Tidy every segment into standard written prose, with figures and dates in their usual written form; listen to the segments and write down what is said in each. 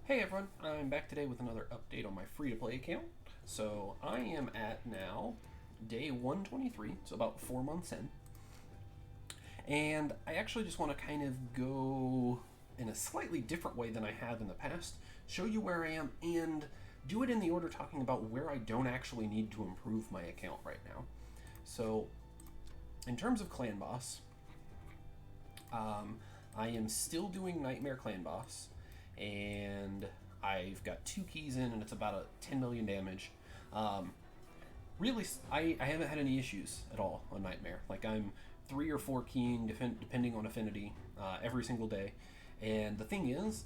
Hey everyone, I'm back today with another update on my free-to-play account. So I am at now day 123, so about 4 months in. And I actually just want to kind of go in a slightly different way than I have in the past, show you where I am, and do it in the order talking about where I don't actually need to improve my account right now. So in terms of Clan Boss, I am still doing Nightmare Clan Boss, and I've got 2 keys in, and it's about a 10 million damage. Um, really, I haven't had any issues at all on Nightmare. Like, I'm 3 or 4 keying, depending on affinity, every single day. And the thing is,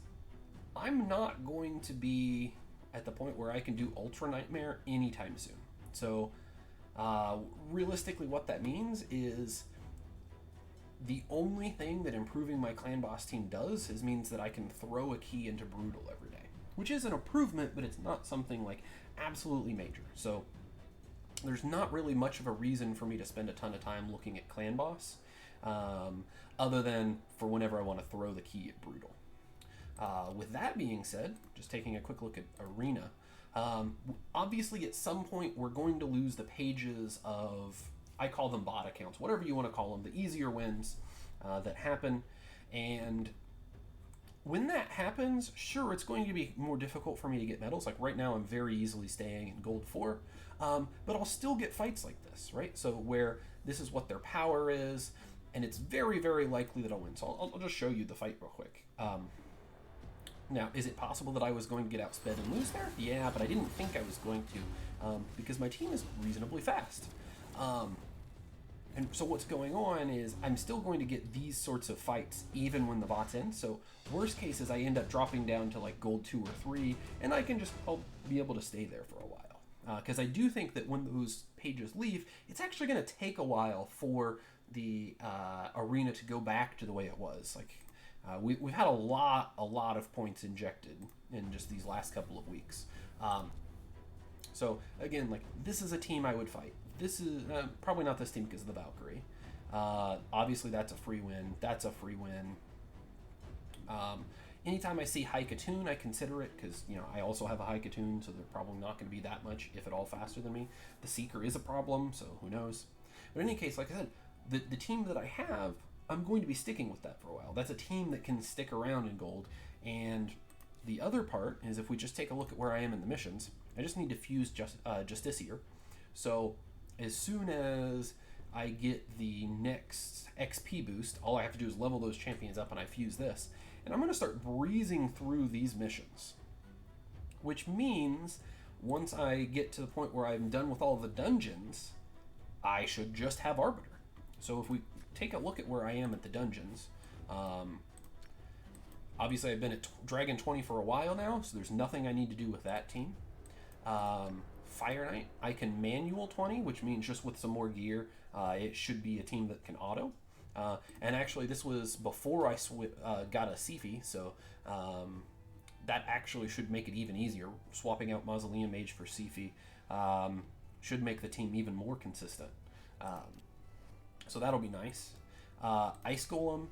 I'm not going to be at the point where I can do Ultra Nightmare anytime soon. So, realistically, what that means is the only thing that improving my clan boss team does is means that I can throw a key into brutal every day, which is an improvement, but it's not something like absolutely major. So there's not really much of a reason for me to spend a ton of time looking at clan boss, other than for whenever I want to throw the key at brutal. With that being said, just taking a quick look at arena. Obviously, at some point, we're going to lose the pages of, I call them bot accounts, whatever you want to call them, the easier wins that happen. And when that happens, sure, it's going to be more difficult for me to get medals. Like right now, I'm very easily staying in gold 4, but I'll still get fights like this, right? So where this is what their power is, and it's very, very likely that I'll win. So I'll just show you the fight real quick. Now, is it possible that I was going to get outsped and lose there? Yeah, but I didn't think I was going to, because my team is reasonably fast. And so what's going on is I'm still going to get these sorts of fights even when the bot's in. So worst case is I end up dropping down to like gold 2 or 3, and I'll be able to stay there for a while. Because I do think that when those pages leave, it's actually going to take a while for the arena to go back to the way it was. Like we've had a lot of points injected in just these last couple of weeks. So again, like this is a team I would fight. This is probably not this team because of the Valkyrie. Obviously, that's a free win. That's a free win. Anytime I see High Katoon, I consider it because I also have a High Katoon, so they're probably not going to be that much, if at all, faster than me. The Seeker is a problem, so who knows? But in any case, like I said, the team that I have, I'm going to be sticking with that for a while. That's a team that can stick around in gold. And the other part is if we just take a look at where I am in the missions, I just need to fuse Justiciar. So as soon as I get the next XP boost, all I have to do is level those champions up and I fuse this. And I'm going to start breezing through these missions. Which means once I get to the point where I'm done with all the dungeons, I should just have Arbiter. So if we take a look at where I am at the dungeons, obviously I've been at Dragon 20 for a while now, so there's nothing I need to do with that team. Fire Knight, I can manual 20, which means just with some more gear, it should be a team that can auto. And actually, this was before I got a Sifi, so that actually should make it even easier. Swapping out Mausoleum Mage for Sifi should make the team even more consistent. So that'll be nice. Ice Golem,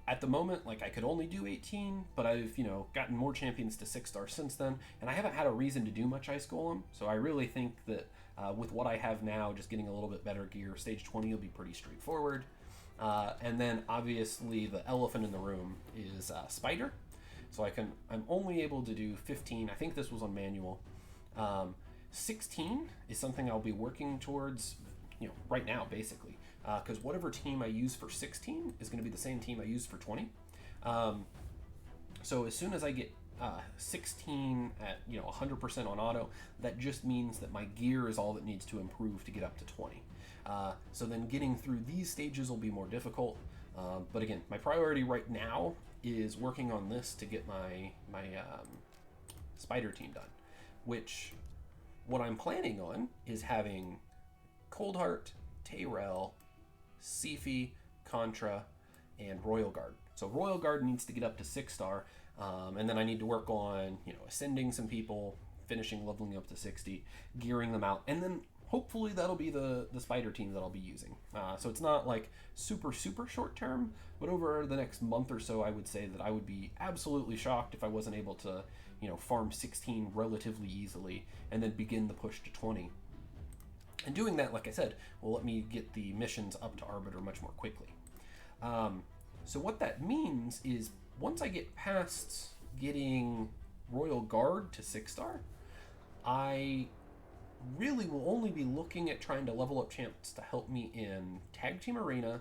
at the moment, like I could only do 18, but I've gotten more champions to 6-star since then, and I haven't had a reason to do much Ice Golem. So I really think that with what I have now, just getting a little bit better gear, stage 20 will be pretty straightforward. And then obviously the elephant in the room is Spider. So I'm only able to do 15. I think this was on manual. 16 is something I'll be working towards, right now basically. Because whatever team I use for 16 is going to be the same team I use for 20. So as soon as I get 16 at 100% on auto, that just means that my gear is all that needs to improve to get up to 20. So then getting through these stages will be more difficult. But again, my priority right now is working on this to get my Spider team done. Which, what I'm planning on is having Coldheart, Tayrell, Sifi, Contra, and Royal Guard. So Royal Guard needs to get up to 6-star, and then I need to work on ascending some people, finishing leveling up to 60, gearing them out, and then hopefully that'll be the spider team that I'll be using. So it's not like super short term, but over the next month or so, I would say that I would be absolutely shocked if I wasn't able to, farm 16 relatively easily and then begin the push to 20. And doing that, like I said, will let me get the missions up to Arbiter much more quickly. So what that means is once I get past getting Royal Guard to 6-star, I really will only be looking at trying to level up champs to help me in Tag Team Arena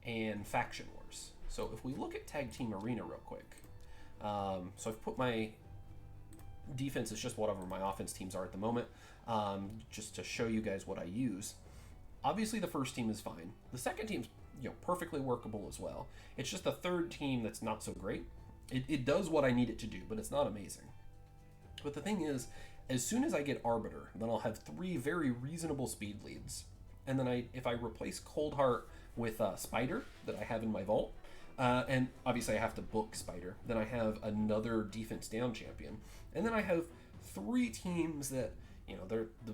and Faction Wars. So if we look at Tag Team Arena real quick, so I've put my defense as just whatever my offense teams are at the moment, just to show you guys what I use. Obviously the first team is fine. The second team's perfectly workable as well. It's just the third team that's not so great. It does what I need it to do, but it's not amazing. But the thing is, as soon as I get Arbiter, then I'll have 3 very reasonable speed leads. And then if I replace Coldheart with Spider that I have in my vault, and obviously I have to book Spider, then I have another defense down champion. And then I have 3 teams that, they're the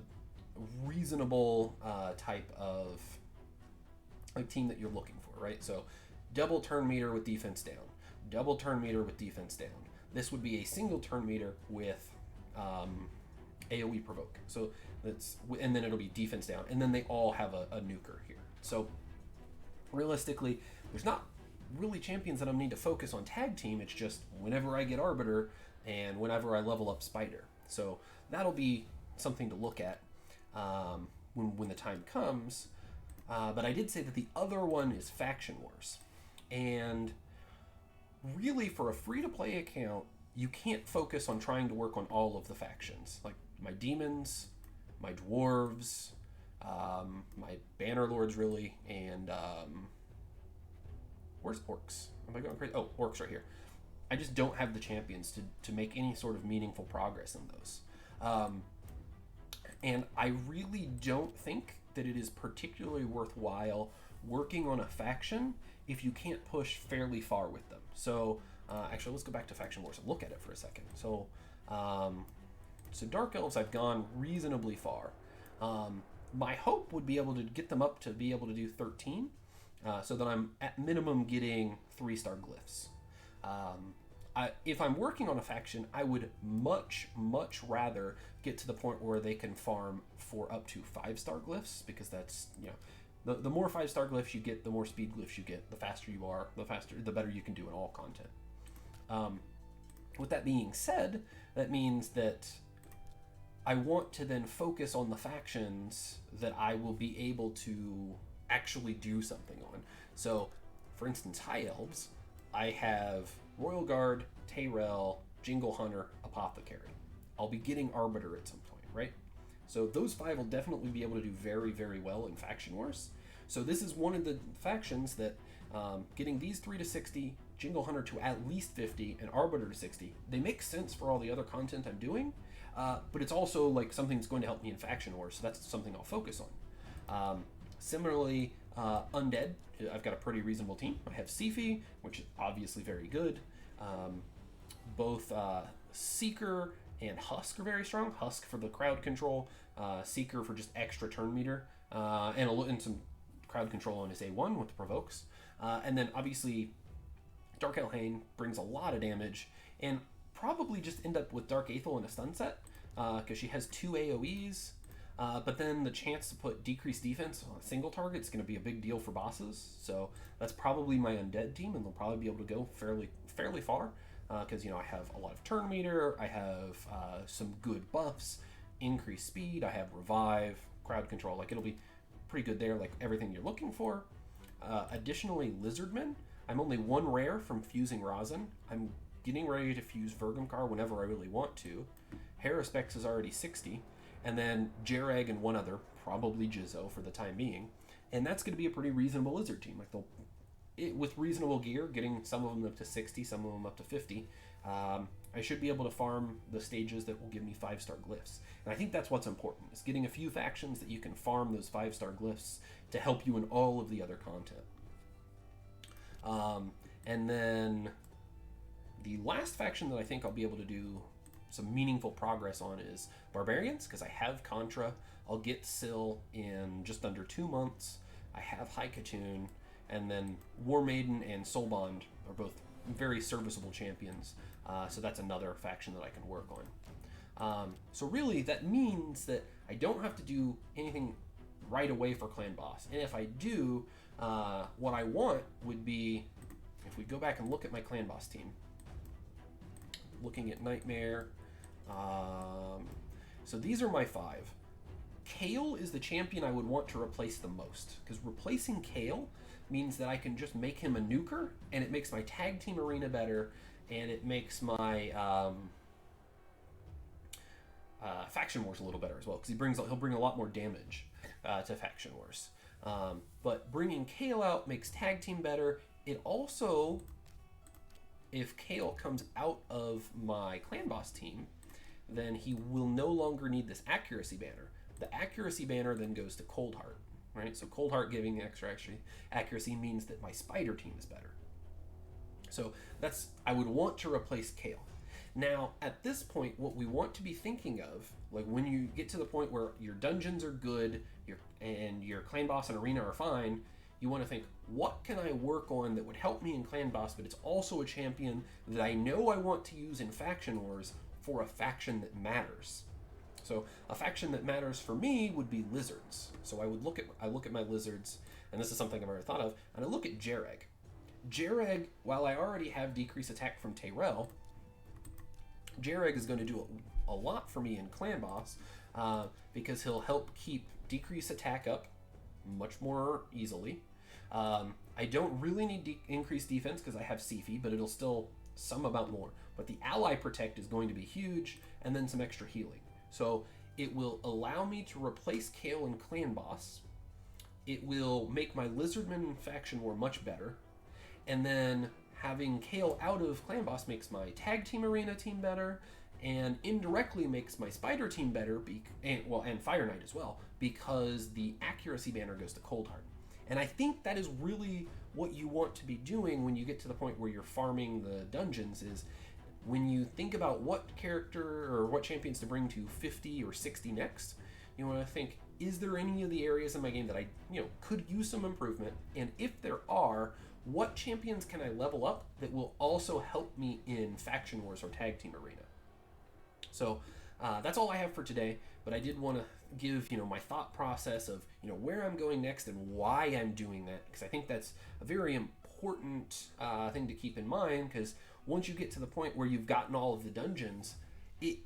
reasonable type of like team that you're looking for, right? So double turn meter with defense down, double turn meter with defense down. This would be a single turn meter with AoE provoke. So and then it'll be defense down, and then they all have a nuker here. So realistically, there's not really champions that I need to focus on tag team. It's just whenever I get Arbiter and whenever I level up Spider. So that'll be something to look at when the time comes. But I did say that the other one is Faction Wars. And really, for a free-to-play account, you can't focus on trying to work on all of the factions. Like my demons, my dwarves, my banner lords, really, and where's orcs? Am I going crazy? Oh, orcs right here. I just don't have the champions to make any sort of meaningful progress in those. And I really don't think that it is particularly worthwhile working on a faction if you can't push fairly far with them. So actually, let's go back to Faction Wars and look at it for a second. So Dark Elves, I've gone reasonably far. My hope would be able to get them up to be able to do 13, so that I'm at minimum getting 3-star glyphs. If I'm working on a faction, I would much rather get to the point where they can farm for up to 5-star glyphs, because that's, the more 5-star glyphs you get, the more speed glyphs you get, the faster you are, the better you can do in all content. With that being said, that means that I want to then focus on the factions that I will be able to actually do something on. So, for instance, High Elves, I have Royal Guard, Tyrell, Jingle Hunter, Apothecary. I'll be getting Arbiter at some point, right? So those 5 will definitely be able to do very well in Faction Wars. So this is one of the factions that getting these 3 to 60, Jingle Hunter to at least 50, and Arbiter to 60, they make sense for all the other content I'm doing, but it's also like something that's going to help me in Faction Wars, so that's something I'll focus on. Similarly, Undead, I've got a pretty reasonable team. I have Sifi, which is obviously very good. Both Seeker and Husk are very strong. Husk for the crowd control, Seeker for just extra turn meter, and some crowd control on his A1 with the provokes. And then obviously Dark Elhain brings a lot of damage, and probably just end up with Dark Aethel in a stun set, because she has 2 AoEs. But then the chance to put decreased defense on a single target is going to be a big deal for bosses. So that's probably my Undead team, and they'll probably be able to go fairly far, because I have a lot of turn meter, I have some good buffs, increased speed, I have revive, crowd control. Like, it'll be pretty good there, like everything you're looking for. Additionally, Lizardmen, I'm only 1 rare from fusing Rosin. I'm getting ready to fuse Vergamkar whenever I really want to. Haruspex is already 60. And then Jarag and 1 other, probably Jizzo for the time being. And that's going to be a pretty reasonable Lizard team. Like, with reasonable gear, getting some of them up to 60, some of them up to 50, I should be able to farm the stages that will give me 5-star glyphs. And I think that's what's important, is getting a few factions that you can farm those 5-star glyphs to help you in all of the other content. And then the last faction that I think I'll be able to do some meaningful progress on is Barbarians, because I have Contra. I'll get Syl in just under 2 months. I have High Katoon, and then War Maiden and Soul Bond are both very serviceable champions. So that's another faction that I can work on. So really, that means that I don't have to do anything right away for Clan Boss. And if I do, what I want would be, if we go back and look at my Clan Boss team, looking at Nightmare, so these are my 5. Kale is the champion I would want to replace the most, because replacing Kale means that I can just make him a nuker, and it makes my tag team arena better, and it makes my faction wars a little better as well, because he'll bring a lot more damage to faction wars. But bringing Kale out makes tag team better. It also, if Kale comes out of my Clan Boss team, then he will no longer need this accuracy banner. The accuracy banner then goes to Coldheart, right? So Coldheart giving extra accuracy means that my Spider team is better. So I would want to replace Kale. Now, at this point, what we want to be thinking of, like when you get to the point where your dungeons are good, and your Clan Boss and Arena are fine, you want to think, what can I work on that would help me in Clan Boss, but it's also a champion that I know I want to use in Faction Wars for a faction that matters. So a faction that matters for me would be Lizards. So I look at my Lizards, and this is something I've already thought of, and I look at Jareg. Jareg, while I already have decreased attack from Tyrell, Jareg is going to do a lot for me in Clan Boss, because he'll help keep decreased attack up much more easily. I don't really need increased defense because I have Sifi, but it'll still some amount more. But the ally protect is going to be huge, and then some extra healing. So it will allow me to replace Kale in Clan Boss. It will make my Lizardman faction war much better. And then having Kale out of Clan Boss makes my tag team arena team better, and indirectly makes my Spider team better, and Fire Knight as well, because the accuracy banner goes to Coldheart. And I think that is really what you want to be doing when you get to the point where you're farming the dungeons, is when you think about what character or what champions to bring to 50 or 60 next, you want to think, is there any of the areas in my game that I could use some improvement? And if there are, what champions can I level up that will also help me in Faction Wars or Tag Team Arena? So that's all I have for today, but I did want to give my thought process of where I'm going next and why I'm doing that, because I think that's a very important thing to keep in mind, because once you get to the point where you've gotten all of the dungeons, it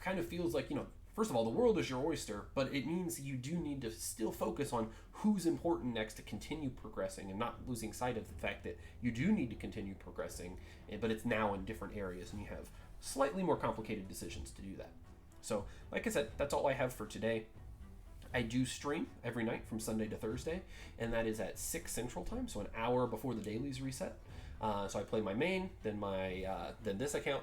kind of feels like, first of all, the world is your oyster, but it means you do need to still focus on who's important next to continue progressing, and not losing sight of the fact that you do need to continue progressing, but it's now in different areas, and you have slightly more complicated decisions to do that. So, like I said, that's all I have for today. I do stream every night from Sunday to Thursday, and that is at 6 Central Time, so an hour before the dailies reset. So I play my main, then then this account,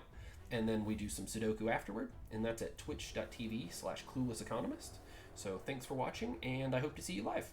and then we do some Sudoku afterward, and that's at twitch.tv/cluelesseconomist. So thanks for watching, and I hope to see you live.